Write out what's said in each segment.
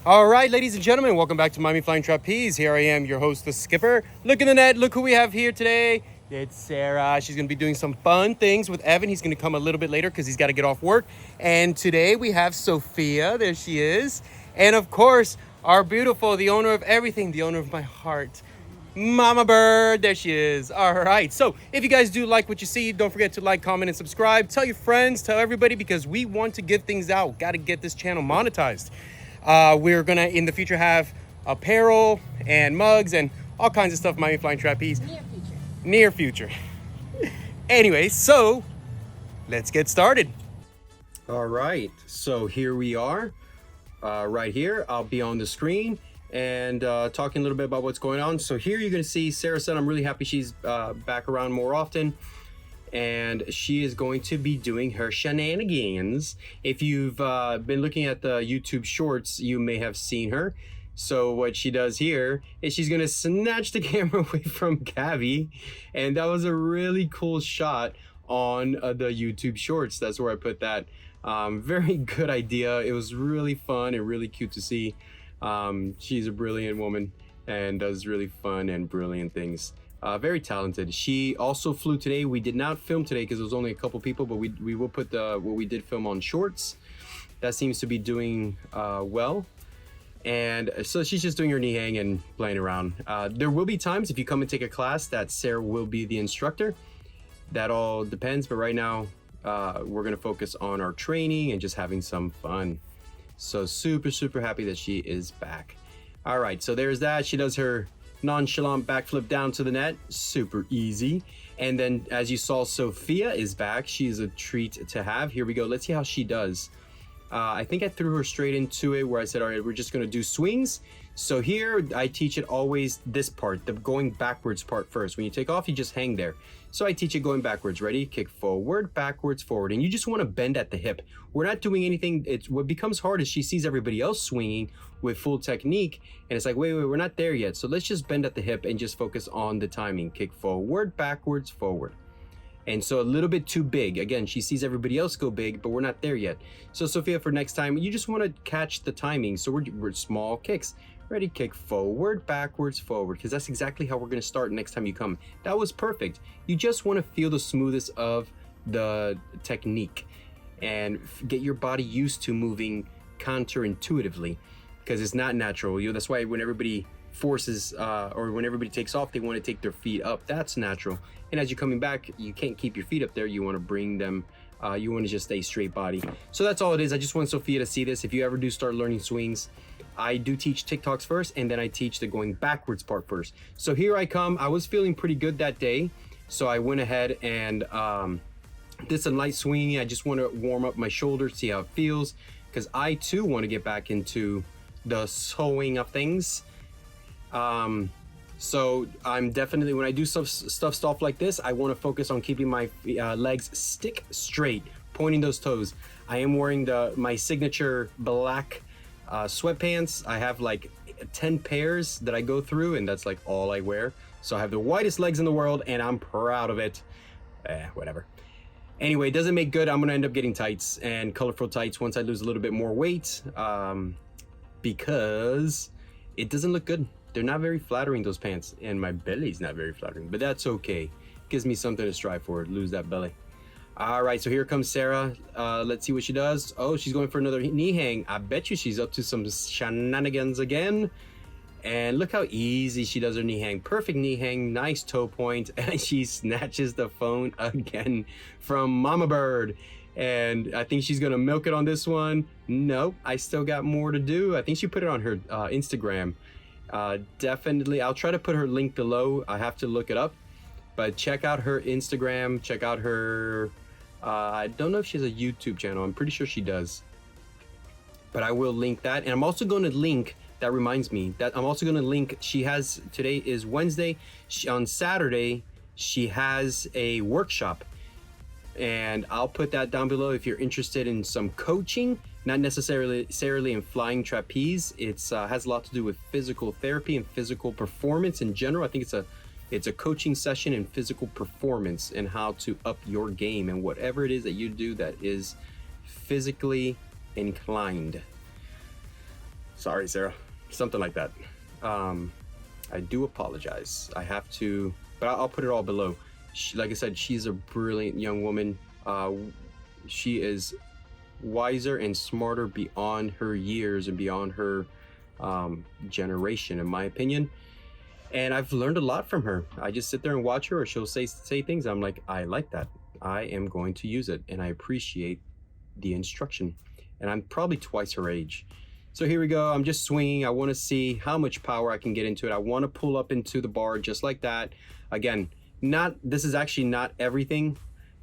All right, ladies and gentlemen, welcome back to Miami Flying Trapeze. Here I am, your host, the Skipper. Look in the net. Look who we have here today. It's Sarah. She's going to be doing some fun things with Evan. He's going to come a little bit later because he's got to get off work. And today we have Sophia. There she is. And of course, our beautiful, the owner of everything, the owner of my heart, Momma Bird. There she is. All right. So if you guys do like what you see, don't forget to like, comment, and subscribe. Tell your friends, tell everybody, because we want to give things out. Got to get this channel monetized. We're gonna in the future have apparel and mugs and all kinds of stuff. Miami Flying Trapeze. Near future. Anyway, so let's get started. All right, so here we are. Right here, I'll be on the screen and talking a little bit about what's going on. So here you're gonna see Sarah said I'm really happy she's back around more often. And she is going to be doing her shenanigans. If you've been looking at the YouTube shorts, you may have seen her. So what she does here is she's gonna snatch the camera away from Gabby, and that was a really cool shot on the YouTube shorts. That's where I put that. Very good idea. It was really fun and really cute to see. She's a brilliant woman and does really fun and brilliant things. Very talented. She also flew today. We did not film today because it was only a couple people, but we will put what we did film on shorts. That seems to be doing well. And so she's just doing her knee hang and playing around. There will be times if you come and take a class that Sarah will be the instructor. That all depends, but right now we're gonna focus on our training and just having some fun. So super happy that she is back. All right, so there's that. She does her nonchalant backflip down to the net, super easy. And then as you saw, Sophia is back. She's a treat to have. Here we go. Let's see how she does. I think I threw her straight into it where I said, all right, we're just going to do swings. So here I teach it always this part, the going backwards part first. When you take off, you just hang there. So I teach it going backwards. Ready? Kick forward, backwards, forward. And you just want to bend at the hip. We're not doing anything. What becomes hard is she sees everybody else swinging with full technique. And it's like, wait, we're not there yet. So let's just bend at the hip and just focus on the timing. Kick forward, backwards, forward. And so a little bit too big. Again, she sees everybody else go big, but we're not there yet. So Sophia, for next time, you just want to catch the timing. So we're small kicks. Ready, kick forward, backwards, forward, because that's exactly how we're going to start next time you come. That was perfect. You just want to feel the smoothness of the technique and get your body used to moving counterintuitively, because it's not natural. That's why when everybody forces or when everybody takes off, they want to take their feet up. That's natural. And as you're coming back, you can't keep your feet up there. You want to bring them. You want to just stay straight body. So that's all it is. I just want Sophia to see this. If you ever do start learning swings, I do teach TikToks first, and then I teach the going backwards part first. So here I come. I was feeling pretty good that day, so I went ahead and did some light swinging. I just want to warm up my shoulders, see how it feels, because I too want to get back into the swing of things. So I'm definitely, when I do stuff like this, I want to focus on keeping my legs stick straight, pointing those toes. I am wearing my signature black sweatpants. I have like 10 pairs that I go through, and that's like all I wear. So I have the whitest legs in the world, and I'm proud of it. Whatever. Anyway, it doesn't make good. I'm gonna end up getting tights and colorful tights once I lose a little bit more weight, because it doesn't look good. They're not very flattering, those pants, and my belly's not very flattering, but that's okay. Gives me something to strive for, lose that belly. All right, so here comes Sarah. Let's see what she does. Oh, she's going for another knee hang. I bet you she's up to some shenanigans again. And look how easy she does her knee hang. Perfect knee hang, nice toe point, and she snatches the phone again from Momma Bird. And I think she's gonna milk it on this one. Nope, I still got more to do. I think she put it on her Instagram. Definitely, I'll try to put her link below. I have to look it up. But check out her Instagram, check out her, I don't know if she has a YouTube channel. I'm pretty sure she does. But I will link that. And I'm also going to link, that reminds me, that I'm also going to link, she has, today is Wednesday. On Saturday, she has a workshop. And I'll put that down below if you're interested in some coaching. Not necessarily in flying trapeze. It's has a lot to do with physical therapy and physical performance in general. I think it's a coaching session in physical performance and how to up your game and whatever it is that you do that is physically inclined. Sorry, Sarah. Something like that. I do apologize. I have to, but I'll put it all below. Like I said, she's a brilliant young woman. She is wiser and smarter beyond her years and beyond her generation, in my opinion. And I've learned a lot from her. I just sit there and watch her, or she'll say things. I'm like, I like that. I am going to use it, and I appreciate the instruction. And I'm probably twice her age. So here we go. I'm just swinging. I want to see how much power I can get into it. I want to pull up into the bar just like that. Again, this is actually not everything,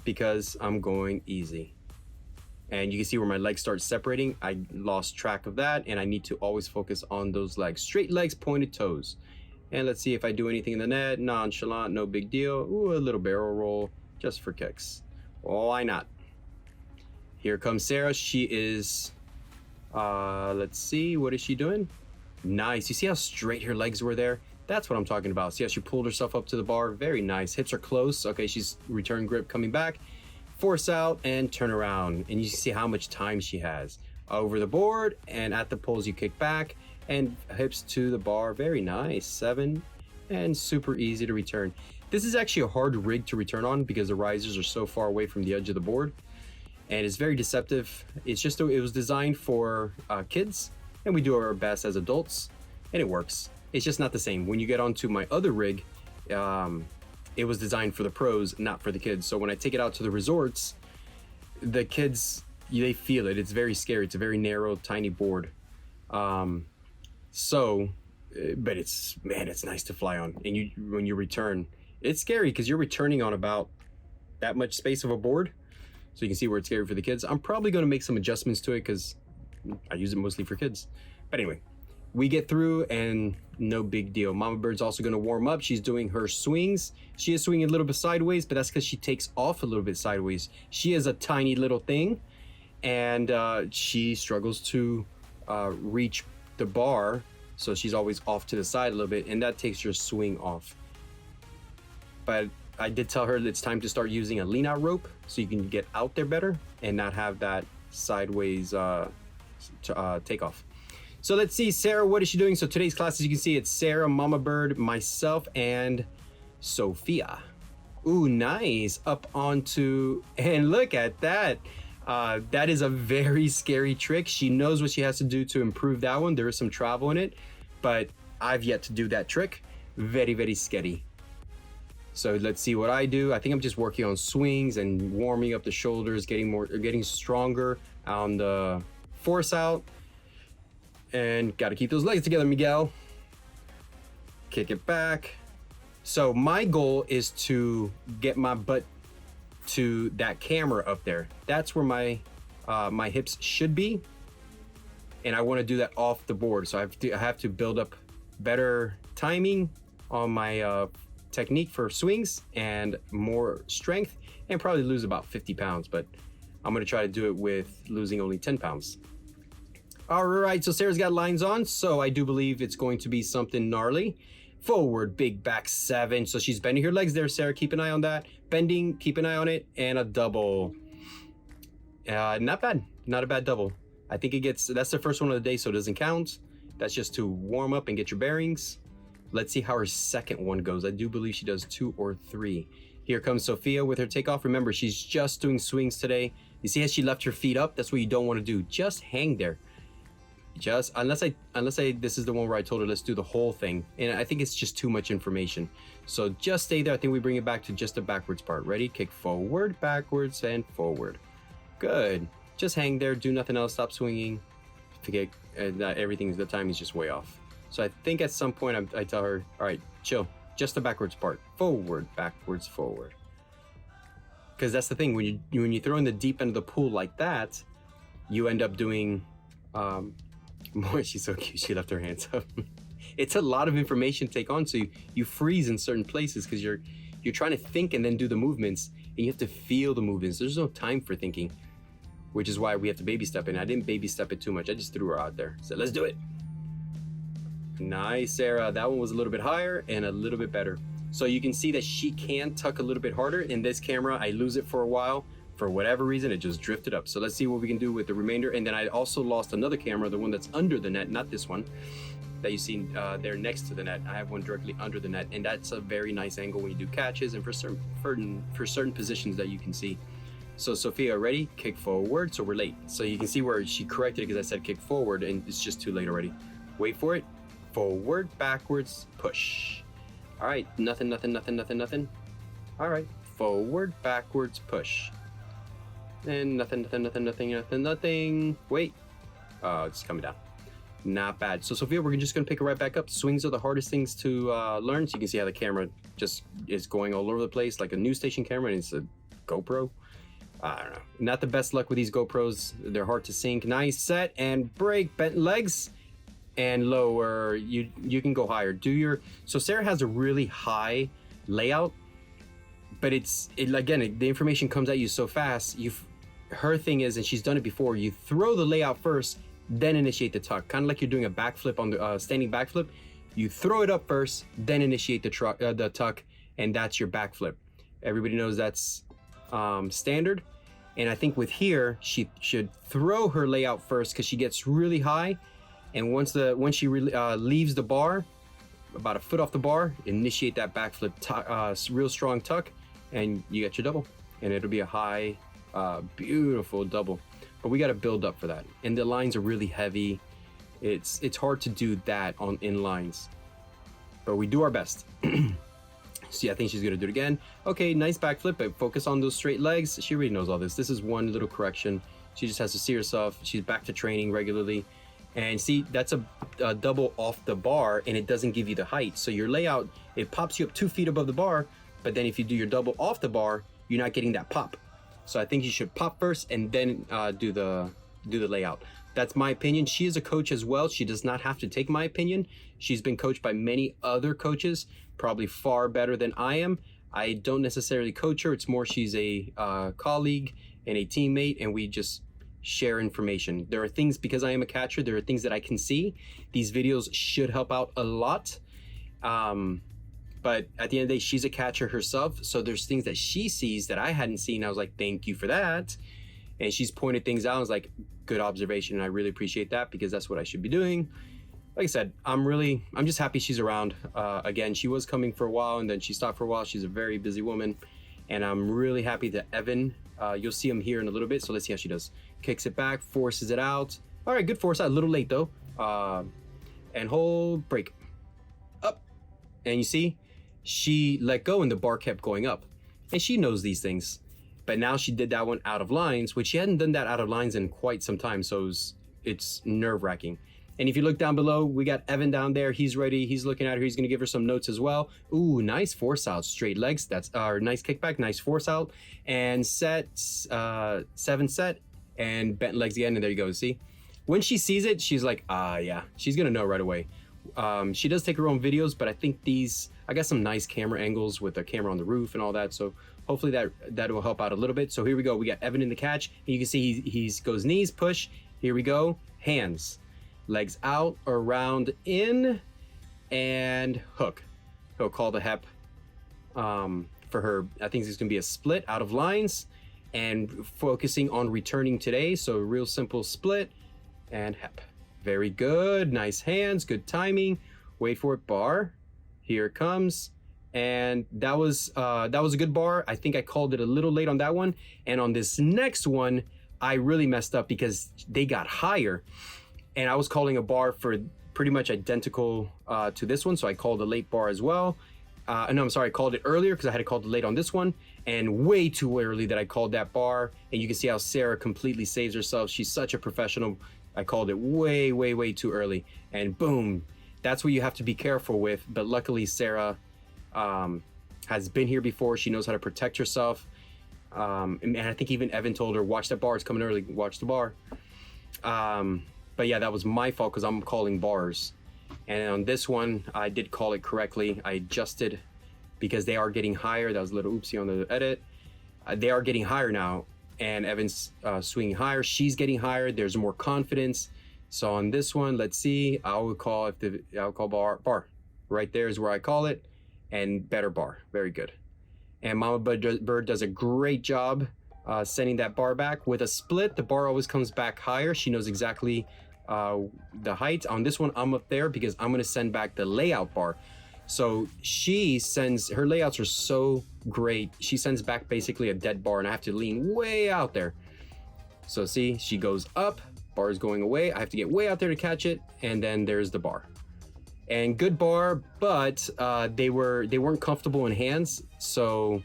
because I'm going easy. And you can see where my legs start separating. I lost track of that, and I need to always focus on those legs. Straight legs, pointed toes. And let's see if I do anything in the net. Nonchalant, no big deal. Ooh, a little barrel roll just for kicks. Why not? Here comes Sarah. She is, let's see, what is she doing? Nice. You see how straight her legs were there? That's what I'm talking about. See how she pulled herself up to the bar? Very nice. Hips are close. Okay, she's return grip coming back. Force out and turn around. And you see how much time she has. Over the board, and at the poles you kick back. And hips to the bar. Very nice. 7, and super easy to return. This is actually a hard rig to return on because the risers are so far away from the edge of the board, and it's very deceptive. It's just, it was designed for kids, and we do our best as adults, and it works. It's just not the same. When you get onto my other rig, it was designed for the pros, not for the kids. So when I take it out to the resorts, the kids, they feel it. It's very scary. It's a very narrow, tiny board. But it's nice to fly on. And when you return, it's scary because you're returning on about that much space of a board. So you can see where it's scary for the kids. I'm probably going to make some adjustments to it because I use it mostly for kids. But anyway, we get through and no big deal. Momma Bird's also going to warm up. She's doing her swings. She is swinging a little bit sideways, but that's because she takes off a little bit sideways. She is a tiny little thing, and she struggles to reach the bar, so she's always off to the side a little bit, and that takes your swing off. But I did tell her that it's time to start using a lean out rope so you can get out there better and not have that sideways takeoff. So let's see, Sarah, what is she doing? So today's class, as you can see, it's Sarah, Momma Bird, myself, and Sophia. Ooh, nice. Up onto, and look at that. That is a very scary trick. She knows what she has to do to improve that one. There is some travel in it, but I've yet to do that trick. Very, very scary. So let's see what I do. I think I'm just working on swings and warming up the shoulders, getting stronger on the force out. And got to keep those legs together, Miguel. Kick it back. So my goal is to get my butt to that camera up there. That's where my hips should be, and I want to do that off the board. So I have to build up better timing on my technique for swings and more strength, and probably lose about 50 pounds, but I'm going to try to do it with losing only 10 pounds. All right, so Sarah's got lines on, so I do believe it's going to be something gnarly. Forward, big back 7. So she's bending her legs there, Sarah. Keep an eye on that. Bending, keep an eye on it. And a double. Not bad. Not a bad double. I think that's the first one of the day, so it doesn't count. That's just to warm up and get your bearings. Let's see how her second one goes. I do believe she does 2 or 3. Here comes Sophia with her takeoff. Remember, she's just doing swings today. You see how she left her feet up? That's what you don't want to do. Just hang there. Just unless this is the one where I told her let's do the whole thing, and I think it's just too much information. So just stay there. I think we bring it back to just the backwards part. Ready? Kick forward, backwards, and forward. Good. Just hang there. Do nothing else. Stop swinging. Forget everything. The time is just way off. So I think at some point I tell her, all right, chill. Just the backwards part. Forward, backwards, forward. Because that's the thing. When you throw in the deep end of the pool like that, you end up doing. More, she's so cute. She left her hands up. It's a lot of information to take on, so you freeze in certain places because you're trying to think and then do the movements, and you have to feel the movements. There's no time for thinking, which is why we have to baby step it. And I didn't baby step it too much. I just threw her out there. So let's do it. Nice, Sarah. That one was a little bit higher and a little bit better. So you can see that she can tuck a little bit harder. In this camera, I lose it for a while. for whatever reason, it just drifted up. So let's see what we can do with the remainder. And then I also lost another camera, the one that's under the net, not this one that you see there next to the net. I have one directly under the net, and that's a very nice angle when you do catches and for certain positions that you can see. So Sophia, ready? Kick forward. So we're late. So you can see where she corrected it because I said kick forward, and it's just too late already. Wait for it. Forward, backwards, push. All right, nothing. All right, forward, backwards, push. And nothing. Wait. It's coming down. Not bad. So Sophia, we're just gonna pick it right back up. Swings are the hardest things to learn. So you can see how the camera just is going all over the place like a news station camera, and it's a GoPro. I don't know. Not the best luck with these GoPros. They're hard to sync. Nice set and break. Bent legs and lower. You can go higher. So Sarah has a really high layout, but again, the information comes at you so fast. Her thing is, and she's done it before, you throw the layout first, then initiate the tuck. Kind of like you're doing a backflip on the standing backflip. You throw it up first, then initiate the tuck, and that's your backflip. Everybody knows that's standard. And I think with here, she should throw her layout first because she gets really high. And once she leaves the bar, about a foot off the bar, initiate that backflip, real strong tuck, and you get your double. And it'll be a high, beautiful double. But we got to build up for that. And the lines are really heavy. It's hard to do that in lines. But we do our best. See, I think she's gonna do it again. Okay, nice backflip, but focus on those straight legs. She already knows all this. This is one little correction. She just has to see herself. She's back to training regularly. And see, that's a double off the bar, and it doesn't give you the height. So your layout, it pops you up 2 feet above the bar, but then if you do your double off the bar, you're not getting that pop. So I think you should pop first and then do the layout. That's my opinion. She is a coach as well. She does not have to take my opinion. She's been coached by many other coaches, probably far better than I am. I don't necessarily coach her. It's more she's a colleague and a teammate, and we just share information. There are things, because I am a catcher, there are things that I can see. These videos should help out a lot. But at the end of the day, she's a catcher herself. So there's things that she sees that I hadn't seen. I was like, thank you for that. And she's pointed things out. I was like, good observation. And I really appreciate that because that's what I should be doing. Like I said, I'm just happy she's around. Again, she was coming for a while and then she stopped for a while. She's a very busy woman. And I'm really happy that Evan, you'll see him here in a little bit. So let's see how she does. Kicks it back, forces it out. All right, good force out. A little late though. And hold, break. Up. And you see, she let go and the bar kept going up. And she knows these things. But now she did that one out of lines, which she hadn't done that out of lines in quite some time. So it's nerve-wracking. And if you look down below, we got Evan down there. He's ready. He's looking at her. He's going to give her some notes as well. Ooh, nice force out. Straight legs. That's our nice kickback. Nice force out. And set, 7 set. And bent legs again. And there you go. See? When she sees it, she's like, yeah. She's going to know right away. She does take her own videos, but I think I got some nice camera angles with a camera on the roof and all that. So hopefully that will help out a little bit. So here we go. We got Evan in the catch. And you can see he goes knees, push. Here we go. Hands. Legs out, around, in, and hook. He'll call the hep for her. I think it's going to be a split out of lines and focusing on returning today. So real simple split and hep. Very good. Nice hands. Good timing. Wait for it. Bar. Here it comes. And that was a good bar. I think I called it a little late on that one. And on this next one, I really messed up because they got higher. And I was calling a bar for pretty much identical to this one. So I called a late bar as well. No, I'm sorry, I called it earlier because I had to call it late on this one. And way too early that I called that bar. And you can see how Sarah completely saves herself. She's such a professional. I called it way, way, way too early. And boom, that's what you have to be careful with. But luckily, Sarah has been here before. She knows how to protect herself. And I think even Evan told her, watch that bar, it's coming early, watch the bar. But yeah, that was my fault because I'm calling bars. And on this one, I did call it correctly. I adjusted because they are getting higher. That was a little oopsie on the edit. They are getting higher now. And Evan's swinging higher. She's getting higher. There's more confidence. So on this one, let's see. I'll call bar. Right there is where I call it. And better bar. Very good. And Momma Bird does a great job sending that bar back. With a split, the bar always comes back higher. She knows exactly the height. On this one, I'm up there because I'm gonna send back the layout bar. So she sends, her layouts are so great. She sends back basically a dead bar and I have to lean way out there. So see, she goes up, bar is going away. I have to get way out there to catch it. And then there's the bar. And good bar, but they weren't comfortable in hands. So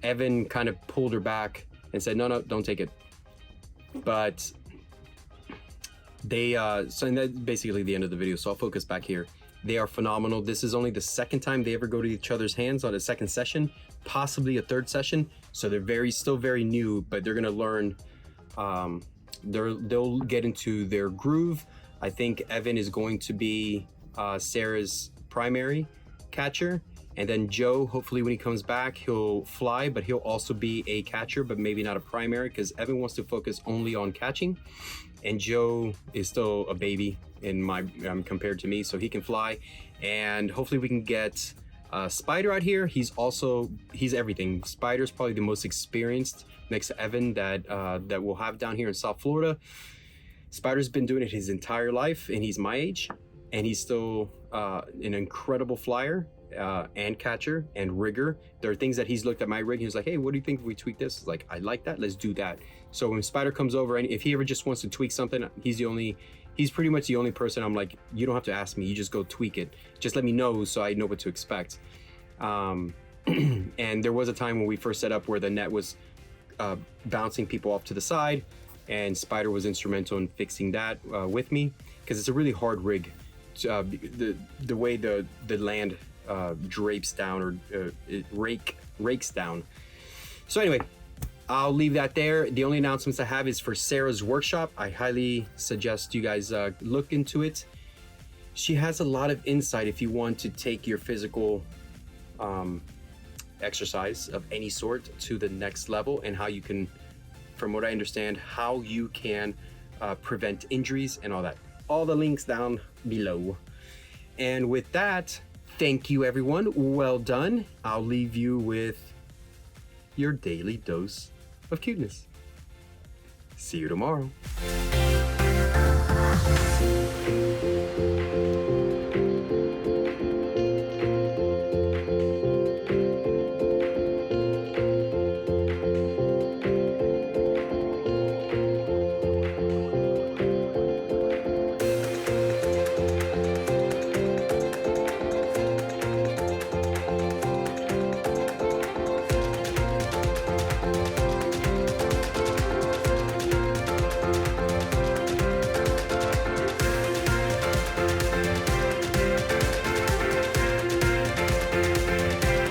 Evan kind of pulled her back and said, no, don't take it. But they, so that's basically the end of the video. So I'll focus back here. They are phenomenal. This is only the second time they ever go to each other's hands on a second session, possibly a third session. So they're still very new, but they're gonna learn, they'll get into their groove. I think Evan is going to be Sarah's primary catcher. And then Joe, hopefully when he comes back, he'll fly, but he'll also be a catcher, but maybe not a primary because Evan wants to focus only on catching. And Joe is still a baby in my compared to me, so he can fly. And hopefully we can get Spider out here. He's everything. Spider's probably the most experienced next to Evan that we'll have down here in South Florida. Spider's been doing it his entire life, and he's my age, and he's still an incredible flyer and catcher and rigger. There are things that he's looked at my rig and he's like, hey, what do you think if we tweak this? It's like, I like that, let's do that. So when Spider comes over, and if he ever just wants to tweak something, he's pretty much the only person I'm like, you don't have to ask me, you just go tweak it. Just let me know so I know what to expect. And there was a time when we first set up where the net was bouncing people off to the side, and Spider was instrumental in fixing that with me, because it's a really hard rig. The way the land drapes down, or it rakes down. So anyway, I'll leave that there. The only announcements I have is for Sarah's workshop. I highly suggest you guys look into it. She has a lot of insight if you want to take your physical exercise of any sort to the next level, and how you can, from what I understand, how you can prevent injuries and all that. All the links down below. And with that, thank you everyone. Well done. I'll leave you with your daily dose of cuteness. See you tomorrow.